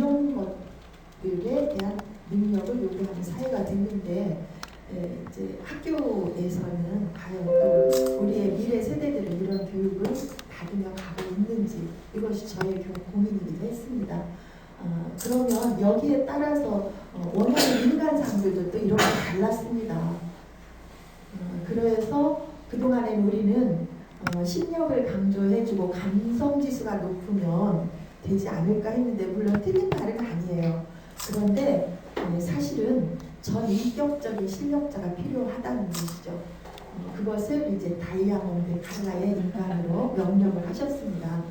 이런 것들에 대한 능력을 요구하는 사회가 됐는데 이제 학교에서는 과연 또 우리의 미래 세대들은 이런 교육을 받으며 가고 있는지 이것이 저의 고민이기도 했습니다. 그러면 여기에 따라서 원하는 인간상들도 또 이렇게 달랐습니다. 그래서 그동안엔 우리는 심력을 강조해주고 감성지수가 높으면 되지 않을까 했는데 물론 틀린 말은 아니에요. 그런데 사실은 전인격적인 실력자가 필요하다는 것이죠. 그것을 이제 다이아몬드 칼라의 인간으로 명명을 하셨습니다.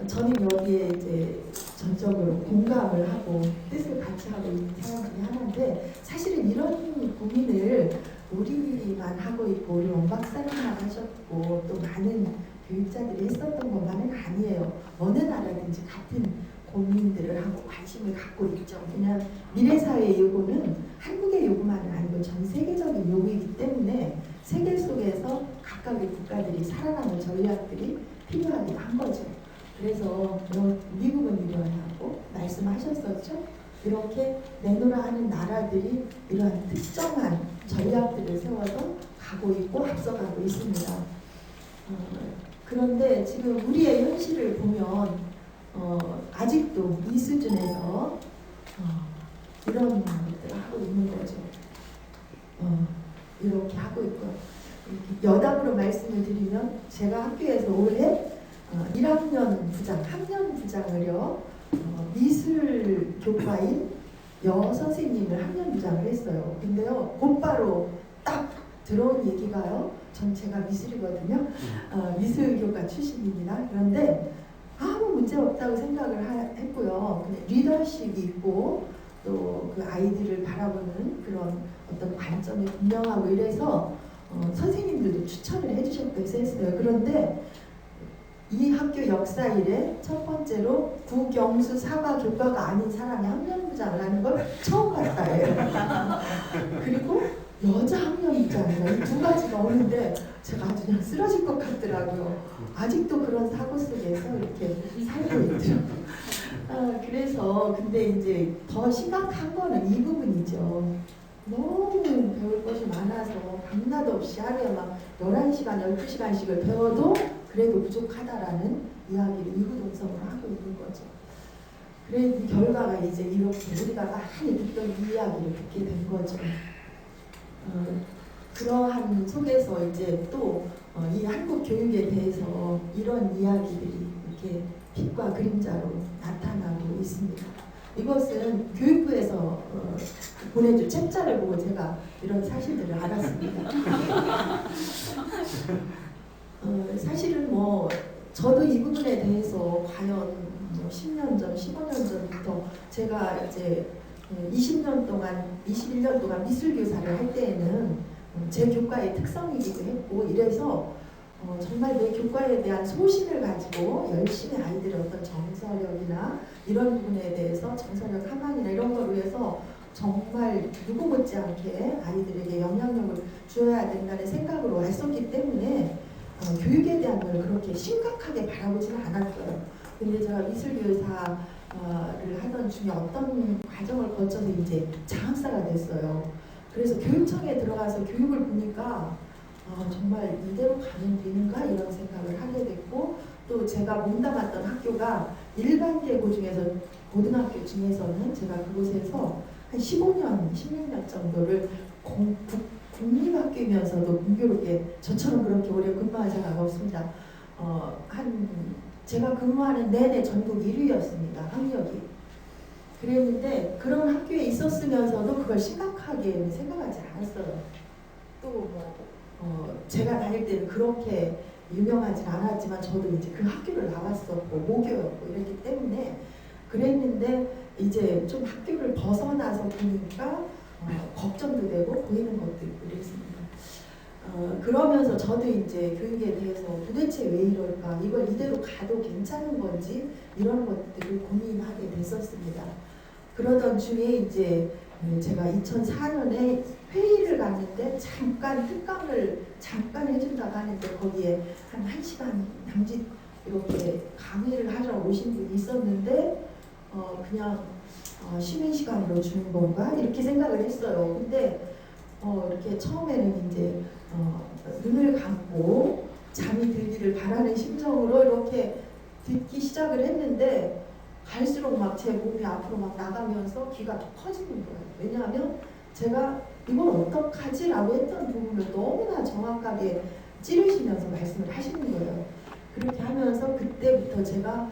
저는 여기에 이제 전적으로 공감을 하고 뜻을 같이 하고 있는 사람 중에 하나인데 사실은 이런 고민을 우리만 하고 있고 우리 원 박사님만 하셨고 또 많은 교육자들이 했었던 것만은 아니에요. 어느 나라든지 같은 고민들을 하고 관심을 갖고 있죠. 그냥 미래사회의 요구는 한국의 요구만은 아니고 전 세계적인 요구이기 때문에 세계 속에서 각각의 국가들이 살아남을 전략들이 필요하기도 한 거죠. 그래서 미국은 이러하고 말씀하셨었죠. 이렇게 내노라 하는 나라들이 이러한 특정한 전략들을 세워서 가고 있고 앞서가고 있습니다. 그런데 지금 우리의 현실을 보면 아직도 이 수준에서 이런 것들을 하고 있는 거죠. 이렇게 하고 있고요. 여담으로 말씀을 드리면 제가 학교에서 올해 1학년 부장, 학년 부장을요 미술 교과인 여선생님을 학년 부장을 했어요. 근데요 곧바로 딱 들어온 얘기가요. 전 제가 미술이거든요. 미술교과 출신입니다. 그런데 아무 문제 없다고 생각을 했고요. 그냥 리더십이 있고 또 그 아이들을 바라보는 그런 어떤 관점이 분명하고 이래서 선생님들도 추천을 해주셨다고 했어요. 그런데 이 학교 역사 이래 첫 번째로 국영수 사과 교과가 아닌 사람이 학년부장을 하는 걸 처음 봤다예요. 그리고 여자 학년부장이라 이 두 가지가 오는데 제가 아주 그냥 쓰러질 것 같더라고요. 아직도 그런 사고 속에서 이렇게 살고 있죠. 그래서 근데 이제 더 심각한 거는 이 부분이죠. 너무 배울 것이 많아서 밤낮 없이 하루에 막 11시간, 12시간씩을 배워도 그래도 부족하다라는 이야기를 이구동성으로 하고 있는 거죠. 그래서 결과가 이제 이렇게 우리가 많이 듣던 이 이야기를 듣게 된 거죠. 그러한 속에서 이제 또 이 한국 교육에 대해서 이런 이야기들이 이렇게 빛과 그림자로 나타나고 있습니다. 이것은 교육부에서 보내준 책자를 보고 제가 이런 사실들을 알았습니다. 사실은 뭐 저도 이 부분에 대해서 과연 10년 전, 15년 전부터 제가 이제 20년 동안, 21년 동안 미술교사를 할 때에는 제 교과의 특성이기도 했고 이래서 정말 내 교과에 대한 소신을 가지고 열심히 아이들의 어떤 정서력이나 이런 부분에 대해서 정서력 함양이나 이런 거로 해서 정말 누구 못지않게 아이들에게 영향력을 주어야 된다는 생각으로 왔었기 때문에 교육에 대한 걸 그렇게 심각하게 바라보지는 않았어요. 근데 제가 미술교사를 하던 중에 어떤 과정을 거쳐서 이제 장학사가 됐어요. 그래서 교육청에 들어가서 교육을 보니까 정말 이대로 가면 되는가 이런 생각을 하게 됐고 또 제가 몸담았던 학교가 일반계고 중에서 고등학교 중에서는 제가 그곳에서 한 15년, 16년 정도를 국립학교이면서도 공교롭게 저처럼 그렇게 오래 근무한 생각 없습니다. 제가 근무하는 내내 전국 1위였습니다. 학력이. 그랬는데 그런 학교에 있었으면서도 그걸 심각하게 생각하지 않았어요. 또 제가 다닐 때는 그렇게 유명하진 않았지만 저도 이제 그 학교를 나왔었고 모교였고 이랬기 때문에 그랬는데 이제 좀 학교를 벗어나서 보니까 걱정도 되고 보이는 것도 있고 그랬습니다. 그러면서 저도 이제 교육에 대해서 도대체 왜 이럴까, 이걸 이대로 가도 괜찮은 건지 이런 것들을 고민하게 됐었습니다. 그러던 중에 이제 제가 2004년에 회의를 갔는데 잠깐 특강을 잠깐 해준다고 하는데 거기에 한 1시간 남짓 이렇게 강의를 하러 오신 분이 있었는데 그냥 쉬는 시간으로 주는 건가 이렇게 생각을 했어요. 근데 이렇게 처음에는 이제 눈을 감고 잠이 들기를 바라는 심정으로 이렇게 듣기 시작을 했는데 갈수록 막 제 몸이 앞으로 막 나가면서 귀가 더 커지는 거예요. 왜냐하면 제가 이건 어떡하지? 라고 했던 부분을 너무나 정확하게 찌르시면서 말씀을 하시는 거예요. 그렇게 하면서 그때부터 제가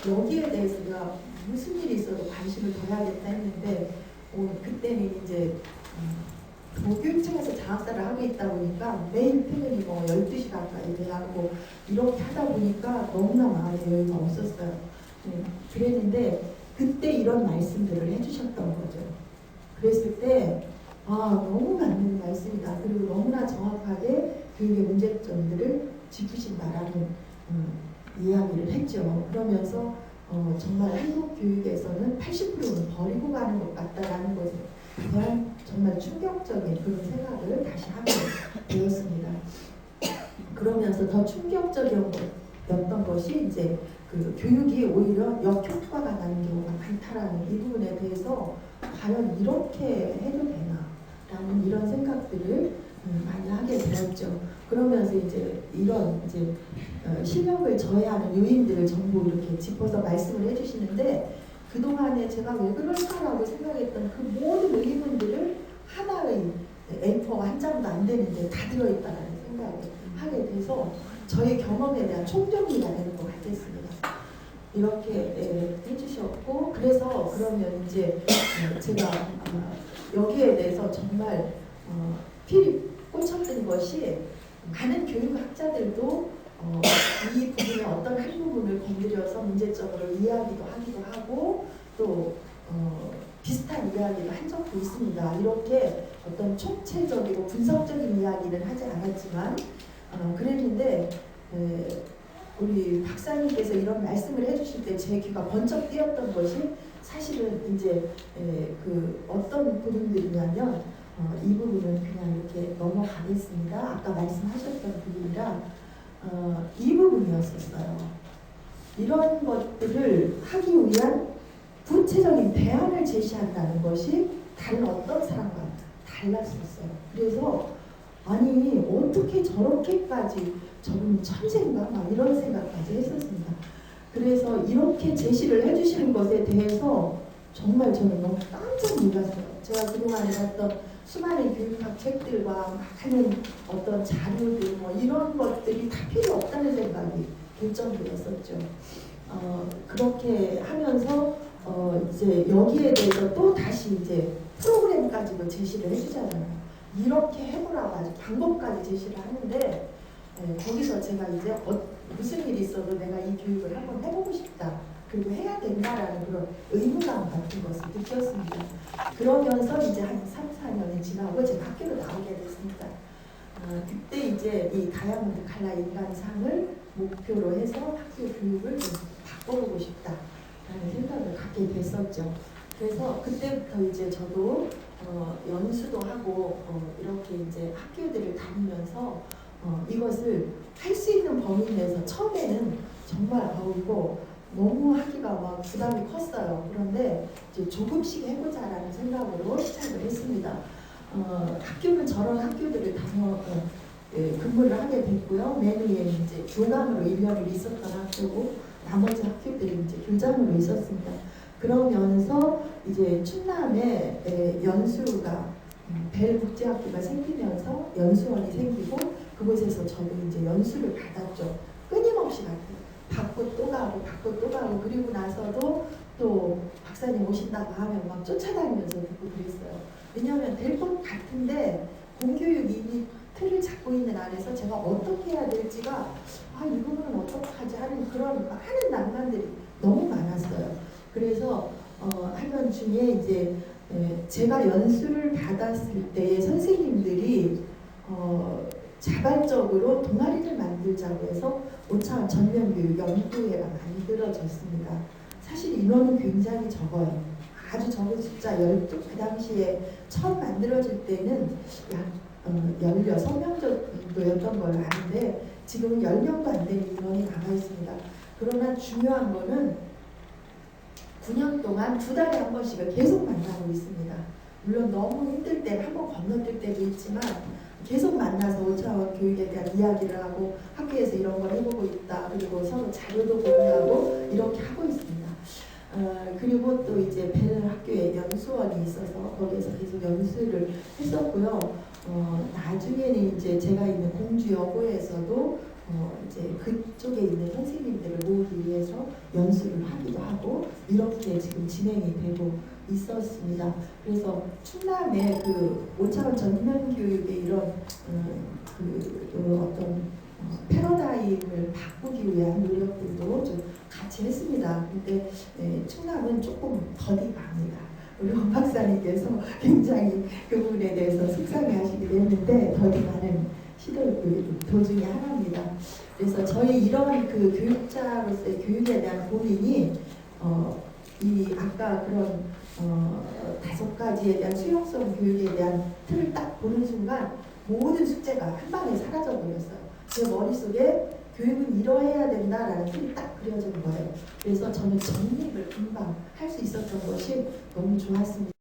여기에 대해서 내가 무슨 일이 있어도 관심을 둬야겠다 했는데 그때는 이제 도교육청에서 장학사를 하고 있다 보니까 매일 퇴근이 뭐 12시 가까이 돼야 하고 이렇게 하다 보니까 너무나 마음에 여유가 없었어요. 그랬는데 그때 이런 말씀들을 해주셨던 거죠. 그랬을 때 너무 맞는 말씀이다. 그리고 너무나 정확하게 교육의 문제점들을 짚으신다라는 이야기를 했죠. 그러면서 정말 한국 교육에서는 80%는 버리고 가는 것 같다라는 것에 대한 정말 충격적인 그런 생각을 다시 하게 되었습니다. 그러면서 더 충격적이었던 것이 이제 그 교육이 오히려 역효과가 나는 경우가 많다라는 이 부분에 대해서 과연 이렇게 해도 되나라는 이런 생각들을 많이 하게 되었죠. 그러면서 이제 이런 이제 실력을 저해하는 요인들을 전부 이렇게 짚어서 말씀을 해주시는데 그동안에 제가 왜 그럴까라고 생각했던 그 모든 의문들을 하나의 A4 한 장도 안 되는데 다 들어있다는 생각을 하게 돼서 저의 경험에 대한 총정리가 되는 것 같았습니다. 이렇게 해주셨고 그래서 그러면 이제 제가 여기에 대해서 정말 필히 꽂혔던 것이 많은 교육학자들도 이 부분의 어떤 한 부분을 건드려서 문제점을 이야기도 하기도 하고 또 비슷한 이야기를 한 적도 있습니다. 이렇게 어떤 총체적이고 분석적인 이야기는 하지 않았지만 그랬는데 우리 박사님께서 이런 말씀을 해주실 때 제 귀가 번쩍 뜨였던 것이 사실은 이제 그 어떤 부분들이냐면 이 부분은 그냥 이렇게 넘어가겠습니다. 아까 말씀하셨던 부분이라 이 부분이었었어요. 이런 것들을 하기 위한 구체적인 대안을 제시한다는 것이 다른 어떤 사람과 달랐었어요. 그래서 아니 어떻게 저렇게까지 저분 천재인가 막 이런 생각까지 했었습니다. 그래서 이렇게 제시를 해주시는 것에 대해서 정말 저는 너무 깜짝 놀랐어요. 제가 그동안에 봤던 수많은 교육학 책들과 많은 어떤 자료들 뭐 이런 것들이 다 필요 없다는 생각이 들 정도였었죠. 그렇게 하면서 이제 여기에 대해서 또 다시 이제 프로그램까지도 제시를 해주잖아요. 이렇게 해보라고 아주 방법까지 제시를 하는데 거기서 제가 이제 무슨 일이 있어도 내가 이 교육을 한번 해보고 싶다. 그리고 해야 된다라는 그런 의무감 같은 것을 느꼈습니다. 그러면서 이제 한 3, 4년이 지나고 제가 학교로 나오게 됐습니다. 그때 이제 이 다이아몬드 칼라 인간상을 목표로 해서 학교 교육을 좀 바꿔보고 싶다라는 생각을 갖게 됐었죠. 그래서 그때부터 이제 저도 연수도 하고 이렇게 이제 학교들을 다니면서 이것을 할 수 있는 범위 내에서 처음에는 정말 이거 너무 하기가 막 부담이 컸어요. 그런데 이제 조금씩 해보자라는 생각으로 시작을 했습니다. 학교는 저런 학교들을 근무를 하게 됐고요. 맨 위에 이제 교감으로 1년을 있었던 학교고 나머지 학교들이 이제 교장으로 있었습니다. 그러면서 이제 충남에 연수가 벨국제학교가 생기면서 연수원이 생기고 그곳에서 저도 이제 연수를 받았죠. 끊임없이 받고 또 가고 그리고 나서도 또 박사님 오신다고 하면 막 쫓아다니면서 듣고 그랬어요. 왜냐하면 될 것 같은데 공교육이 이미 틀을 잡고 있는 안에서 제가 어떻게 해야 될지가 이 부분은 어떡하지 하는 그런 많은 낭만들이 너무 많았어요. 그래서 하던 중에 이제 제가 연수를 받았을 때 선생님들이 자발적으로 동아리를 만들자고 해서 오차원 전면교육 연구회가 만들어졌습니다. 사실 인원은 굉장히 적어요. 아주 적은 숫자 12, 그 당시에 처음 만들어질 때는 약 16명 정도였던 걸로 아는데 지금은 10명도 안 되는 인원이 남아 있습니다. 그러나 중요한 거는 9년 동안 2달에 한 번씩을 계속 만나고 있습니다. 물론 너무 힘들 때 한 번 건너뛸 때도 있지만 계속 만나서 5차원 교육에 대한 이야기를 하고 학교에서 이런 걸 해보고 있다. 그리고 서로 자료도 공유하고 이렇게 하고 있습니다. 그리고 또 이제 베른 학교에 연수원이 있어서 거기에서 계속 연수를 했었고요. 나중에는 이제 제가 있는 공주여고에서도 이제 그쪽에 있는 선생님들을 모으기 위해서 연수를 하기도 하고 이렇게 지금 진행이 되고 있었습니다. 그래서 충남의 그 5차원 전면 교육의 이런 어떤 패러다임을 바꾸기 위한 노력들도 좀 같이 했습니다. 근데 충남은 조금 더디가 합니다. 우리 원 박사님께서 굉장히 그 부분에 대해서 속상해하시기도 했는데 더디가는 시도의 도중에 하나입니다. 그래서 저희 이런 그 교육자로서의 교육에 대한 고민이 이 아까 그런 5가지에 대한 수용성 교육에 대한 틀을 딱 보는 순간 모든 숙제가 한 방에 사라져 버렸어요. 제 머릿속에 교육은 이러해야 된다라는 틀이 딱 그려진 거예요. 그래서 저는 정립을 금방 할 수 있었던 것이 너무 좋았습니다.